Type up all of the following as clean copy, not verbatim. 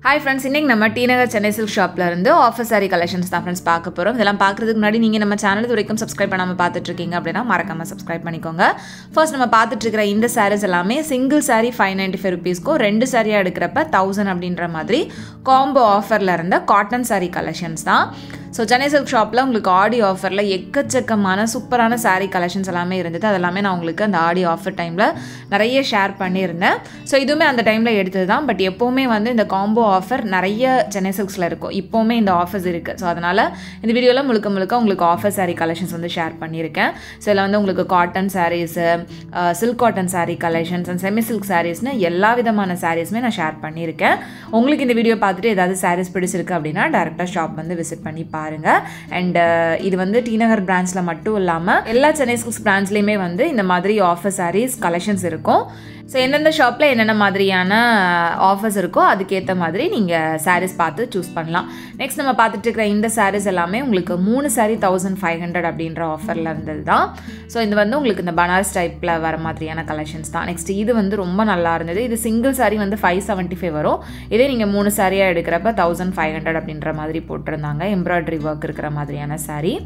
Hi friends, இன்னைக்கு நம்ம D Nagar Chennai silk ஷாப்ல இருந்து ஆஃபர் saree collections தான் friends பார்க்க போறோம். இதெல்லாம் பார்க்கிறதுக்கு முன்னாடி நீங்க நம்ம சேனல் இதுவரைக்கும் subscribe பண்ணாம பார்த்துட்டு இருக்கீங்க அப்படினா மறக்காம subscribe பண்ணிக்கோங்க. ஃபர்ஸ்ட் நம்ம பார்த்துட்டு இருக்கிற இந்த sarees எல்லாமே single saree 595 rupees க்கு ரெண்டு saree எடுக்கறப்ப 1000 அப்படின்ற மாதிரி காம்போ ஆஃபர்ல இருந்த காட்டன் saree collections தான். ஸோ சென்னை சில்க் ஷாப்பில் உங்களுக்கு ஆடி ஆஃபரில் எக்கச்சக்கமான சூப்பரான saree கலெக்ஷன்ஸ் எல்லாமே இருந்தது. அதெல்லாமே நான் உங்களுக்கு அந்த ஆடி ஆஃபர் டைமில் நிறைய ஷேர் பண்ணியிருந்தேன். ஸோ இதுவுமே அந்த டைமில் எடுத்தது தான். பட் எப்போவுமே வந்து இந்த காம்போ ஆஃபர் நிறைய சென்னை சில்க்ஸில் இருக்கும். இப்போவுமே இந்த ஆஃபர்ஸ் இருக்குது. ஸோ அதனால் இந்த வீடியோவில் முழுக்க உங்களுக்கு ஆஃபர் saree கலெக்ஷன்ஸ் வந்து ஷேர் பண்ணியிருக்கேன். ஸோ இதில் வந்து உங்களுக்கு cotton sarees, silk cotton saree collections and semi silk சாரீஸ்னு எல்லா விதமான சாரீஸுமே நான் ஷேர் பண்ணியிருக்கேன். உங்களுக்கு இந்த வீடியோ பார்த்துட்டு ஏதாவது சாரீஸ் பிடிச்சிருக்கு அப்படின்னா டேரெக்டாக ஷாப் வந்து விசிட் பண்ணி பாருங்க. அண்ட் இது வந்து டி நகர் பிரான்ச்ல மட்டும் இல்லாம எல்லா சென்னை சில்க்ஸ் பிரான்ச்லயுமே வந்து இந்த மாதிரி ஆஃபர் சாரீஸ் கலெக்ஷன்ஸ் இருக்கும். ஸோ எந்தெந்த ஷாப்பில் என்னென்ன மாதிரியான ஆஃபர்ஸ் இருக்கோ அதுக்கேற்ற மாதிரி நீங்கள் சாரீஸ் பார்த்து சூஸ் பண்ணலாம். நெக்ஸ்ட் நம்ம பார்த்துட்டு இருக்கிற இந்த சாரீஸ் எல்லாமே உங்களுக்கு 3 saree 1500 அப்படின்ற ஆஃபரில் இருந்தது தான். ஸோ இது வந்து உங்களுக்கு இந்த பனாரஸ் டைப்பில் வர மாதிரியான கலெக்ஷன்ஸ் தான். நெக்ஸ்ட் இது வந்து ரொம்ப நல்லா இருந்தது. இது சிங்கிள் saree வந்து 575 வரும். இதே நீங்கள் 3 saree எடுக்கிறப்ப 1500 அப்படின்ற மாதிரி போட்டிருந்தாங்க. எம்ப்ராய்டரி ஒர்க் இருக்கிற மாதிரியான saree.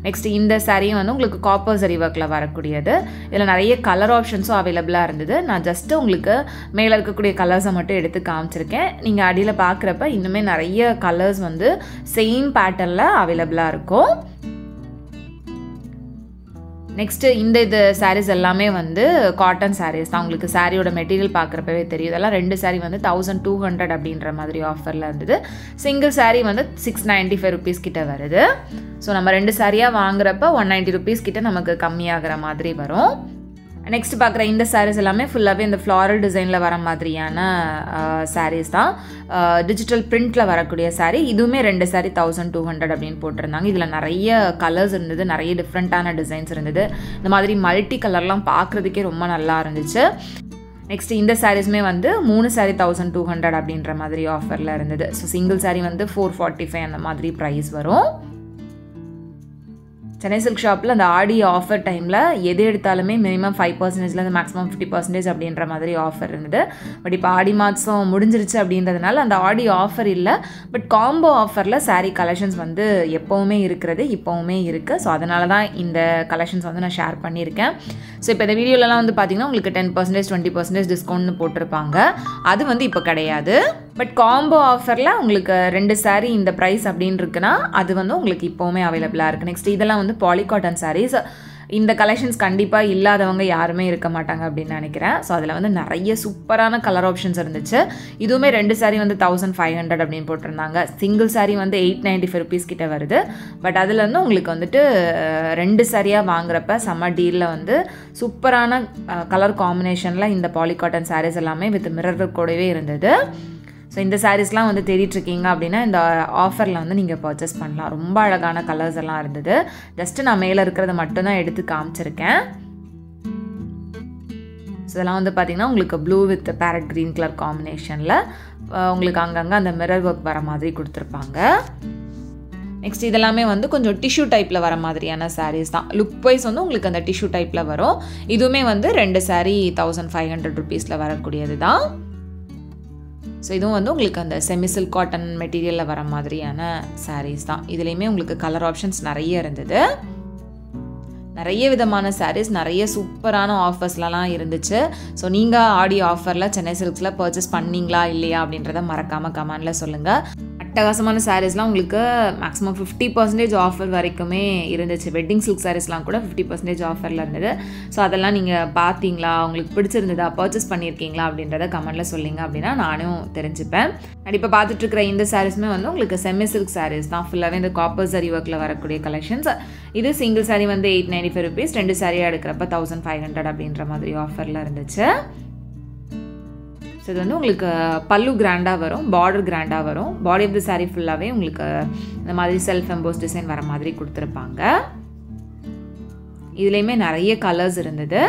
நெக்ஸ்ட் இந்த சாரியும் வந்து உங்களுக்கு காப்பர் சரி ஒர்க்கில் வரக்கூடியது. இதில் நிறைய கலர் ஆப்ஷன்ஸும் அவைலபிளாக இருந்தது. நான் ஜஸ்ட்டு உங்களுக்கு மேலே இருக்கக்கூடிய கலர்ஸை மட்டும் எடுத்து காமிச்சிருக்கேன். நீங்கள் அடியில் பார்க்குறப்ப இன்னுமே நிறைய கலர்ஸ் வந்து சேம் பேட்டர்னில் அவைலபிளாக இருக்கும். நெக்ஸ்ட்டு இது சாரீஸ் எல்லாமே வந்து காட்டன் சாரீஸ் தான். உங்களுக்கு சாரியோட மெட்டீரியல் பார்க்குறப்பவே தெரியும். இதெல்லாம் ரெண்டு சாரீ வந்து 1200 அப்படின்ற மாதிரி ஆஃபரில் இருந்தது. சிங்கிள் சாரீ வந்து 695 rupees கிட்ட வருது. ஸோ நம்ம ரெண்டு சாரியாக வாங்குறப்ப 190 rupees கிட்ட நமக்கு கம்மியாகிற மாதிரி வரும். நெக்ஸ்ட் பார்க்குற இந்த சாரீஸ் எல்லாமே ஃபுல்லாகவே இந்த ஃப்ளாரல் டிசைனில் வர மாதிரியான சாரீஸ் தான். டிஜிட்டல் பிரிண்டில் வரக்கூடிய சாரீ. இதுவுமே ரெண்டு சாரீ 1200 அப்படின்னு போட்டிருந்தாங்க. இதில் நிறைய கலர்ஸ் இருந்தது, நிறைய டிஃப்ரெண்ட்டான டிசைன்ஸ் இருந்தது. இந்த மாதிரி மல்டி கலர்லாம் பார்க்குறதுக்கே ரொம்ப நல்லா இருந்துச்சு. நெக்ஸ்ட் இந்த சாரீஸுமே வந்து 3 saree 1200 அப்படின்ற மாதிரி ஆஃபரில் இருந்தது. ஸோ சிங்கிள் saree வந்து 445 அந்த மாதிரி ப்ரைஸ் வரும். சென்னை சில்க் ஷாப்பில் அந்த ஆடி ஆஃபர் டைமில் எது எடுத்தாலுமே மினிமம் 5%லேருந்து மேக்ஸிமம் 50% அப்படின்ற மாதிரி ஆஃபர் இருந்தது. பட் இப்போ ஆடி மாதம் முடிஞ்சிருச்சு அப்படின்றதுனால அந்த ஆடி ஆஃபர் இல்லை. பட் காம்போ ஆஃபரில் saree கலெக்ஷன்ஸ் வந்து எப்போவுமே இருக்கிறது, இப்போவுமே இருக்குது. ஸோ அதனால தான் இந்த கலெக்ஷன்ஸ் வந்து நான் ஷேர் பண்ணியிருக்கேன். ஸோ இப்போ இந்த வீடியோலலாம் வந்து பார்த்திங்கன்னா உங்களுக்கு 10% 20% டிஸ்கவுண்ட்னு போட்டிருப்பாங்க. அது வந்து இப்போ கிடையாது. பட் காம்போ ஆஃபரில் உங்களுக்கு ரெண்டு saree இந்த ப்ரைஸ் அப்படின்னு இருக்குன்னா அது வந்து உங்களுக்கு இப்போவுமே அவைலபிளாக இருக்குது. நெக்ஸ்ட் இதெல்லாம் வந்து பாலிகாட்டன் sarees. இந்த கலெக்ஷன்ஸ் கண்டிப்பாக இல்லாதவங்க யாருமே இருக்க மாட்டாங்க அப்படின்னு நினைக்கிறேன். ஸோ அதில் வந்து நிறைய சூப்பரான கலர் ஆப்ஷன்ஸ் இருந்துச்சு. இதுவுமே ரெண்டு saree வந்து 1500 அப்படின்னு போட்டிருந்தாங்க. சிங்கிள் saree வந்து 895 rupees கிட்ட வருது. பட் அதில் வந்து உங்களுக்கு வந்துட்டு ரெண்டு சாரியாக வாங்குறப்ப செம்ம டீலில் வந்து சூப்பரான கலர் காம்பினேஷனில் இந்த பாலிகாட்டன் sarees எல்லாமே வித் மிரர் ஒர்க்கோடவே இருந்தது. ஸோ இந்த சாரீஸ்லாம் வந்து தேடிட்டுருக்கீங்க அப்படின்னா இந்த ஆஃபரில் வந்து நீங்கள் பர்ச்சேஸ் பண்ணலாம். ரொம்ப அழகான கலர்ஸ் எல்லாம் இருந்தது. ஜஸ்ட்டு நான் மேலே இருக்கிறத மட்டும்தான் எடுத்து காமிச்சிருக்கேன். ஸோ இதெல்லாம் வந்து பார்த்திங்கன்னா உங்களுக்கு blue with farad green colour காம்பினேஷனில் உங்களுக்கு அங்கங்கே அந்த மிரர் ஒர்க் வர மாதிரி கொடுத்துருப்பாங்க. நெக்ஸ்ட் இதெல்லாமே வந்து கொஞ்சம் டிஷ்யூ டைப்பில் வர மாதிரியான சாரீஸ் தான். லுக் வைஸ் வந்து உங்களுக்கு அந்த டிஷ்யூ டைப்பில் வரும். இதுவுமே வந்து ரெண்டு saree 1500 rupeesல வரக்கூடியது தான். ஸோ இதுவும் வந்து உங்களுக்கு அந்த செமி சில்க் காட்டன் மெட்டீரியலில் வர மாதிரியான சாரீஸ் தான். இதுலேயுமே உங்களுக்கு கலர் ஆப்ஷன்ஸ் நிறைய இருந்தது. நிறைய விதமான சாரீஸ், நிறைய சூப்பரான ஆஃபர்ஸ்லாம் இருந்துச்சு. ஸோ நீங்கள் ஆடி ஆஃபரில் சென்னை சில்க்ஸில் பர்ச்சேஸ் பண்ணிங்களா இல்லையா அப்படின்றத மறக்காமல் கமெண்டில் சொல்லுங்கள். அட்டகாசமான சாரீஸ்லாம் உங்களுக்கு மேக்ஸிமம் 50% ஆஃபர் வரைக்குமே இருந்துச்சு. வெட்டிங் சில்க் சாரீஸ்லாம் கூட 50% ஆஃபரில் இருந்தது. ஸோ அதெல்லாம் நீங்கள் பார்த்தீங்களா, உங்களுக்கு பிடிச்சிருந்ததா, பர்ச்சேஸ் பண்ணியிருக்கீங்களா அப்படின்றத கமெண்டில் சொல்லிங்க அப்படின்னா நானும் தெரிஞ்சுப்பேன். அண்ட் இப்போ பார்த்துட்ருக்கிற இந்த சாரீஸுமே வந்து உங்களுக்கு செமி சில்க் சாரீஸ் தான். ஃபுல்லாகவே இந்த காப்பர் சரி ஒர்க்கில் வரக்கூடிய கலெக்ஷன்ஸ். இது சிங்கிள் saree வந்து 895 rupees, ரெண்டு சாரியாக எடுக்கிறப்ப 1500 அப்படின்ற மாதிரி ஆஃபரில் இருந்துச்சு. ஸோ இது வந்து உங்களுக்கு பல்லு கிராண்டாக வரும், பார்டர் கிராண்டாக வரும். பாடி ஆஃப் தி saree ஃபுல்லாகவே உங்களுக்கு இந்த மாதிரி செல்ஃப் எம்போஸ் டிசைன் வர மாதிரி கொடுத்துருப்பாங்க. இதுலேயுமே நிறைய கலர்ஸ் இருந்தது.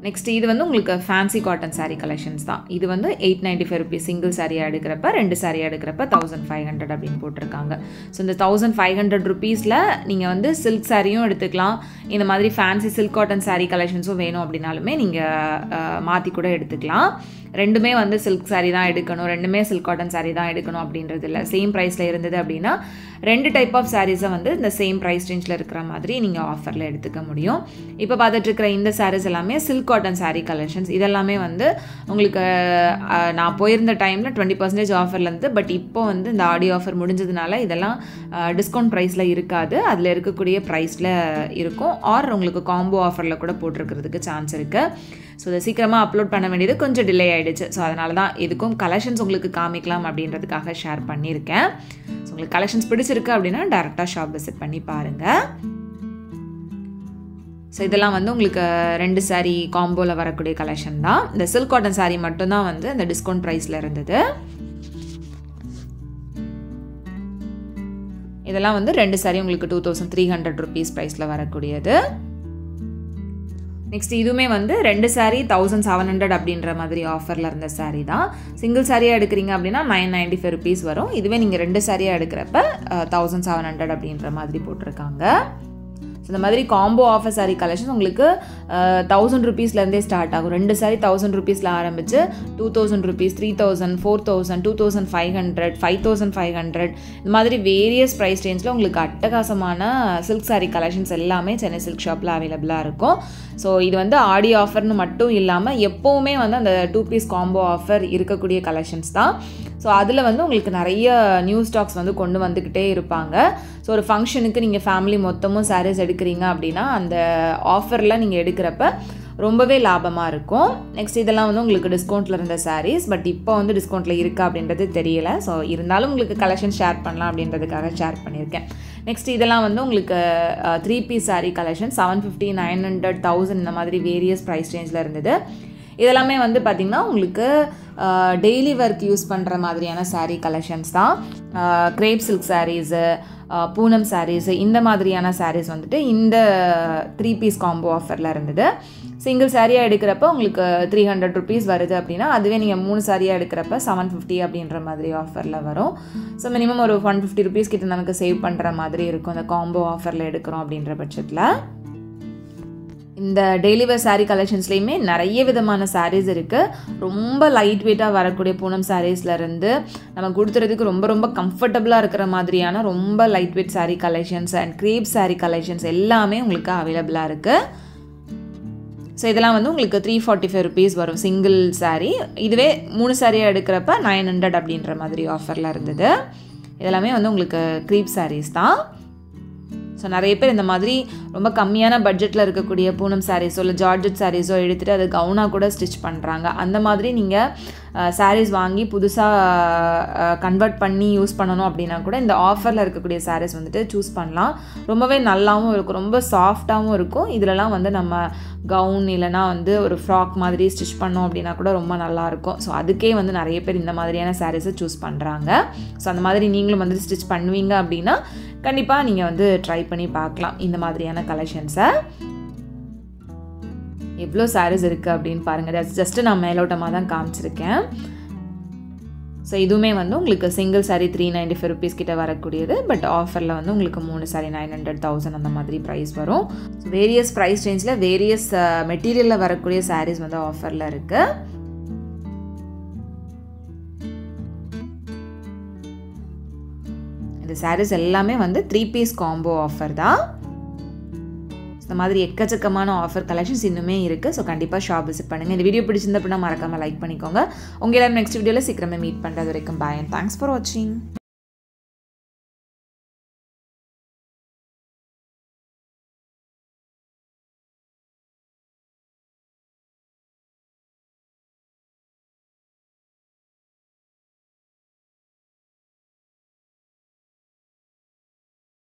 நெக்ஸ்ட் இது வந்து உங்களுக்கு ஃபேன்சி காட்டன் saree கலெக்ஷன்ஸ் தான். இது வந்து 895 rupees சிங்கிள் saree எடுக்கிறப்ப, ரெண்டு saree எடுக்கிறப்ப 1500 அப்படின்னு போட்டிருக்காங்க. ஸோ இந்த 1500 rupeesல நீங்கள் வந்து சில்க் சாரியும் எடுத்துக்கலாம். இந்த மாதிரி ஃபேன்சி சில்க் காட்டன் saree கலெக்ஷன்ஸும் வேணும் அப்படின்னாலுமே நீங்கள் மாற்றி கூட எடுத்துக்கலாம். ரெண்டுமே வந்து சில்க் saree தான் எடுக்கணும், ரெண்டுமே சில்க் காட்டன் saree தான் எடுக்கணும் அப்படின்றது இல்லை. சேம் ப்ரைஸில் இருந்தது அப்படின்னா 2 டைப் ஆஃப் சாரீஸை வந்து இந்த சேம் ப்ரைஸ் ரேஞ்சில் இருக்கிற மாதிரி நீங்கள் ஆஃபரில் எடுத்துக்க முடியும். இப்போ பார்த்துட்ருக்கிற இந்த சாரீஸ் எல்லாமே சில்க் காட்டன் saree கலெக்ஷன்ஸ். இதெல்லாமே வந்து உங்களுக்கு நான் போயிருந்த டைமில் 20% ஆஃபரில் இருந்து, பட் இப்போ வந்து இந்த ஆடி ஆஃபர் முடிஞ்சதுனால இதெல்லாம் டிஸ்கவுண்ட் ப்ரைஸில் இருக்காது, அதில் இருக்கக்கூடிய ப்ரைஸில் இருக்கும். ஆர் உங்களுக்கு காம்போ ஆஃபரில் கூட போட்டிருக்கிறதுக்கு சான்ஸ் இருக்குது. ஸோ இதை சீக்கிரமாக அப்லோட் பண்ண வேண்டியது கொஞ்சம் டிலே ஆகிடுச்சு. ஸோ அதனால தான் எதுக்கும் கலெக்ஷன்ஸ் உங்களுக்கு காமிக்கலாம் அப்படின்றதுக்காக ஷேர் பண்ணியிருக்கேன். ஸோ உங்களுக்கு கலெக்ஷன்ஸ் பிடிச்சிருக்கு அப்படின்னா டேரெக்டாக ஷாப் விசிட் பண்ணி பாருங்கள். ஸோ இதெல்லாம் வந்து உங்களுக்கு 2 saree காம்போவில் வரக்கூடிய கலெக்ஷன் தான். இந்த சில்க் காட்டன் saree மட்டும்தான் வந்து இந்த டிஸ்கவுண்ட் ப்ரைஸில் இருந்தது. இதெல்லாம் வந்து 2 saree உங்களுக்கு 2300 rupees ப்ரைஸில் வரக்கூடியது. நெக்ஸ்ட் இதுவுமே வந்து 2 saree 1700 அப்படின்ற மாதிரி ஆஃபரில் இருந்த saree தான். சிங்கிள் சாரியாக எடுக்கிறீங்க அப்படின்னா 995 rupees வரும். இதுவே நீங்கள் 2 சாரியாக எடுக்கிறப்ப 1700 அப்படின்ற மாதிரி போட்டிருக்காங்க. ஸோ இந்த மாதிரி காம்போ ஆஃபர் saree கலெக்ஷன் உங்களுக்கு 1000 rupeesலேருந்தே ஸ்டார்ட் ஆகும். 2 saree 1000 rupeesல ஆரம்பித்து 2000 rupees, 3000, 4000, 2500, 5500 இந்த மாதிரி வேரியஸ் ப்ரைஸ் ரேஞ்சில் உங்களுக்கு அட்டகாசமான சில்க் saree கலெக்ஷன்ஸ் எல்லாமே சென்னை சில்க் ஷாப்பில் அவைலபிளாக இருக்கும். ஸோ இது வந்து ஆடி ஆஃபர்னு மட்டும் இல்லாமல் எப்போவுமே வந்து அந்த 2 piece காம்போ ஆஃபர் இருக்கக்கூடிய கலெக்ஷன்ஸ் தான். ஸோ அதில் வந்து உங்களுக்கு நிறைய நியூ ஸ்டாக்ஸ் வந்து கொண்டு வந்துக்கிட்டே இருப்பாங்க. ஸோ ஒரு ஃபங்க்ஷனுக்கு நீங்கள் ஃபேமிலி மொத்தமும் சாரீஸ் எடுக்கிறீங்க அப்படின்னா அந்த ஆஃபரில் நீங்கள் எடுக்கிறப்ப ரொம்பவே லாபமாக இருக்கும். நெக்ஸ்ட் இதெல்லாம் வந்து உங்களுக்கு டிஸ்கவுண்ட்டில் இருந்த சாரீஸ், பட் இப்போ வந்து டிஸ்கவுண்ட்டில் இருக்கா அப்படின்றது தெரியலை. ஸோ இருந்தாலும் உங்களுக்கு கலெக்ஷன் ஷேர் பண்ணலாம் அப்படின்றதுக்காக ஷேர் பண்ணியிருக்கேன். நெக்ஸ்ட் இதெல்லாம் வந்து உங்களுக்கு 3 piece saree கலெக்ஷன் 750, 900, 1000 இந்த மாதிரி வேரியஸ் ப்ரைஸ் ரேஞ்சில் இருந்தது. இதெல்லாமே வந்து பார்த்திங்கன்னா உங்களுக்கு டெய்லி ஒர்க் யூஸ் பண்ணுற மாதிரியான saree கலெக்ஷன்ஸ் தான். கிரேப் சில்க் சாரீஸு, பூனம் சாரீஸு இந்த மாதிரியான சாரீஸ் வந்துட்டு இந்த 3 piece காம்போ ஆஃபரில் இருந்தது. சிங்கிள் சாரியாக எடுக்கிறப்ப உங்களுக்கு 300 rupees வருது அப்படின்னா அதுவே நீங்கள் 3 சாரியாக எடுக்கிறப்ப 750 அப்படின்ற மாதிரி ஆஃபரில் வரும். ஸோ மினிமம் ஒரு 150 rupees கிட்ட நமக்கு சேவ் பண்ணுற மாதிரி இருக்கும் இந்த காம்போ ஆஃபரில் எடுக்கிறோம் அப்படின்ற பட்சத்தில். இந்த டெய்லி வேர் saree கலெக்ஷன்ஸ்லேயுமே நிறைய விதமான sarees இருக்குது. ரொம்ப லைட் வெயிட்டாக வரக்கூடிய பூனம் சாரீஸ்லேருந்து நம்ம கொடுத்துறதுக்கு ரொம்ப ரொம்ப கம்ஃபர்டபுளாக இருக்கிற மாதிரியான ரொம்ப light weight saree collections and crepe saree collections எல்லாமே உங்களுக்கு அவைலபிளாக இருக்குது. ஸோ இதெல்லாம் வந்து உங்களுக்கு 345 rupees வரும் சிங்கிள் saree. இதுவே 3 சாரியாக எடுக்கிறப்ப 900 அப்படின்ற மாதிரி ஆஃபரில் இருந்தது. இதெல்லாமே வந்து உங்களுக்கு கிரேப் sarees தான். ஸோ நிறைய பேர் இந்த மாதிரி ரொம்ப கம்மியான பட்ஜெட்டில் இருக்கக்கூடிய பூனம் சாரீஸோ இல்லை ஜார்ஜெட் சாரீஸோ எடுத்துகிட்டு அதை கவுனாக கூட ஸ்டிச் பண்ணுறாங்க. அந்த மாதிரி நீங்கள் சாரீஸ் வாங்கி புதுசாக கன்வெர்ட் பண்ணி யூஸ் பண்ணணும் அப்படின்னா கூட இந்த ஆஃபரில் இருக்கக்கூடிய சாரீஸ் வந்துட்டு சூஸ் பண்ணலாம். ரொம்பவே நல்லாவும் இருக்கும், ரொம்ப சாஃப்டாகவும் இருக்கும். இதிலலாம் வந்து நம்ம கவுன் இல்லைனா வந்து ஒரு ஃப்ராக் மாதிரி ஸ்டிச் பண்ணோம் அப்படின்னா கூட ரொம்ப நல்லாயிருக்கும். ஸோ அதுக்கே வந்து நிறைய பேர் இந்த மாதிரியான சாரீஸை சூஸ் பண்ணுறாங்க. ஸோ அந்த மாதிரி நீங்களும் வந்து ஸ்டிச் பண்ணுவீங்க அப்படின்னா கண்டிப்பாக நீங்கள் வந்து ட்ரை பண்ணி பார்க்கலாம் இந்த மாதிரியான கலெக்ஷன்ஸை. எவ்வளோ சாரீஸ் இருக்குது அப்படின்னு பாருங்கள். ஜஸ்ட்டு நான் மேலோட்டமாக தான் காமிச்சிருக்கேன். ஸோ இதுவுமே வந்து உங்களுக்கு சிங்கிள் saree 395 rupees கிட்ட வரக்கூடியது. பட் ஆஃபரில் வந்து உங்களுக்கு 3 saree 900, 1000 அந்த மாதிரி ப்ரைஸ் வரும். ஸோ வேரியஸ் ப்ரைஸ் ரேஞ்சில் வேரியஸ் மெட்டீரியலில் வரக்கூடிய சாரீஸ் வந்து ஆஃபரில் இருக்குது. இந்த சாரீஸ் எல்லாமே வந்து 3 piece காம்போ ஆஃபர் தான். இந்த மாதிரி எக்கச்சக்கமான ஆஃபர் கலெக்ஷன்ஸ் இன்னுமே இருக்குது. ஸோ கண்டிப்பாக ஷாப் விசிட் பண்ணுங்கள். இந்த வீடியோ பிடிச்சிருந்த அப்படின்னா மறக்காமல் லைக் பண்ணிக்கோங்க. உங்கள் எல்லாரும் நெக்ஸ்ட் வீடியோவில் சீக்கிரமே மீட் பண்ணுறது வரைக்கும் பாய் அண்ட் தேங்க்ஸ் ஃபார் வாட்சிங்.